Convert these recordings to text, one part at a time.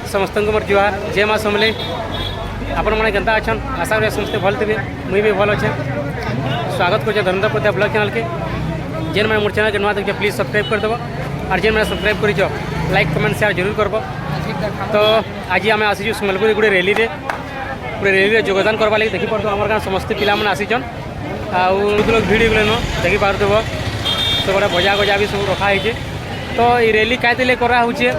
समस्त को मोर जुहार जय माँ समले आपण मैंने केन्ता अच्छन आशा करें समस्ते भल थे मुई भी भल अच्छे स्वागत कर धर्मेंद्र पढ़िया ब्लॉग चैनल के जेन मैंने मोर चैनल के नुआ देखिए प्लीज सब्सक्राइब कर देव और जेन मैंने सब्सक्राइब कर लाइक कमेंट शेयर जरूर करब। तो आज आम आसी सम्बलपुर गोटे रैली गोटे रैली योगदान करवा लगे देखी पार्थ आम गाँव समस्त पिला आसीचन आउट लोग भिड़ गले न देखी पार्थ सब गोटे भजा गजा भी सब रखाई। तो ये रैली क्या कराऊे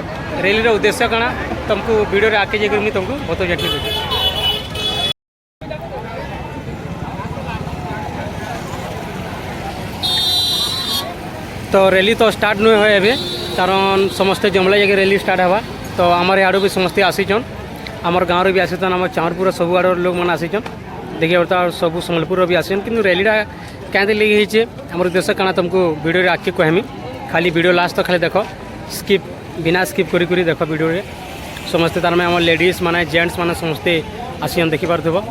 रैली उद्देश्य कणा तुमको वीडियो आगे जाकर मुझे तुमको बहुत ठीक अच्छे। तो रैली तो स्टार्ट नुहे है एवं कारण समस्ते जमला जगह रैली स्टार्ट हवा। तो आमर आड़ू भी समस्ते आसीचन आमर गाँव भी आसीचन आम चाँदपुर सब आड़ लोग मैंने आसीचन देखिए तो सब सम्बलपुर भी आसीचन कि रैलीटा क्या लगे आम उद्देश्य कणा तुमको वीडियो आगे कहमी खाली वीडियो लास्ट तो खाली देख स्किप बिना स्किप करी देख वीडियो रे समस्ते तार आम लेडीज माने जेंट्स माने समस्ते आसीन देखी पार्थ्व।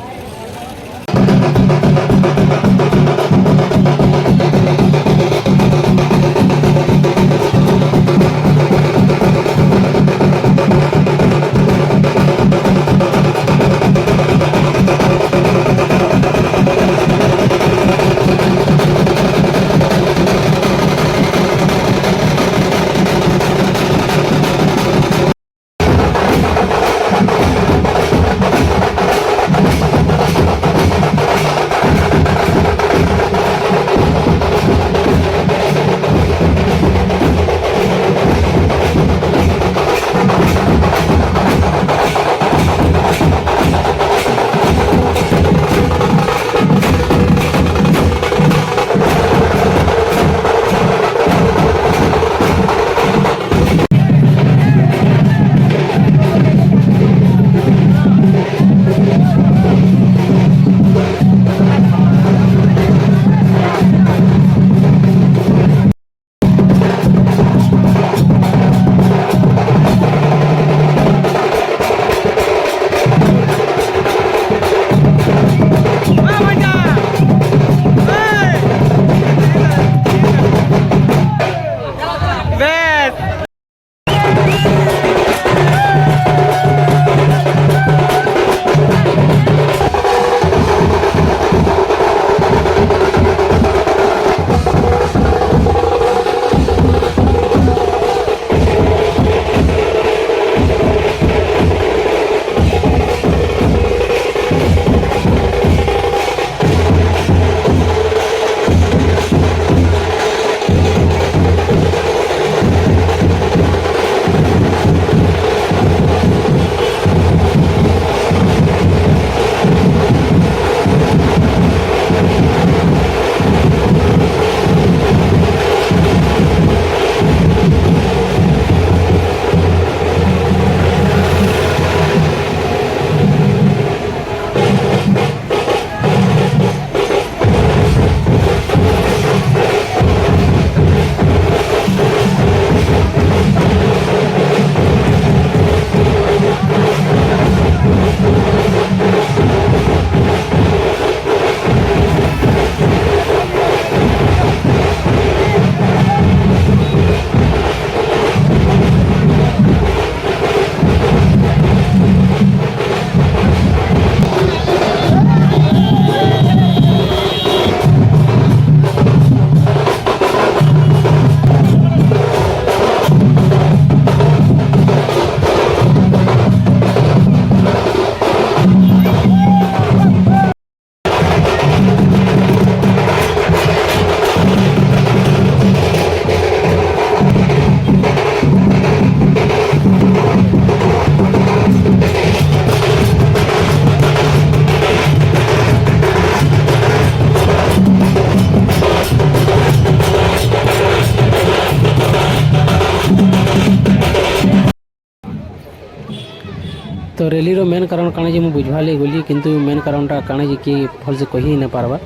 तो रैलीर मेन कारण काଣା जे मु बुझवा ले गली किंतु मेन कारणटा काଣା जे कि भल से कही न पारबा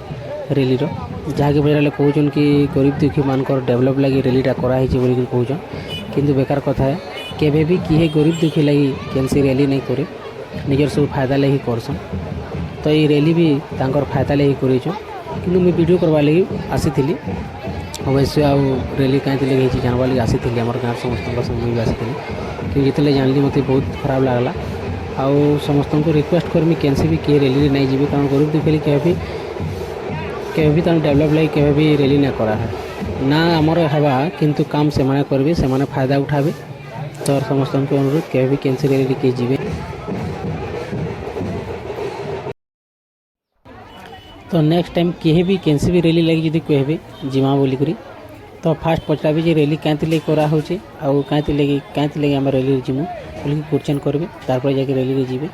रैलीर जहाँकि बजारे कहून कि गरीब दुखी मानकर डेभलप लगी रैलीटा कराई बोल कहून किंतु बेकार कथा है केबे भी किए गरीब दुखी लगी कैंसी रैली नहीं करे निजर सब फायदा लगी करसन। तो ये रैली भी तांकर फायदा लगी कर किंतु मुझे वीडियो करवा लगी आसी अवश्य आउ रैली कहीं लगे जानवा लगे आसी आम गाँव समस्त संग भी आसी कि जितने जानली मत बहुत खराब लगला। आउ समस्त को रिक्वेस्ट करमी कैंसी भी किए रैली नहीं जी, कारण गरीब दुखी के भी डेवलप लगे के भी रैली ना करा है ना आमर हवा, किंतु काम से माने करबे से माने फायदा उठाबे। तो समस्त को अनुरोध के भी कैंसी रैली के जीवे। तो नेक्स्ट टाइम किए भी कैंसी भी रैली लगी जब कहबे जिमा बोलिक तो फास्ट पचाबे जे रैली कहीं लगे करा होचे, आउ कहीं लगे आम रैली जीमु बोलिक क्वेश्चन करेंगे, तार जाके रैली जीवे।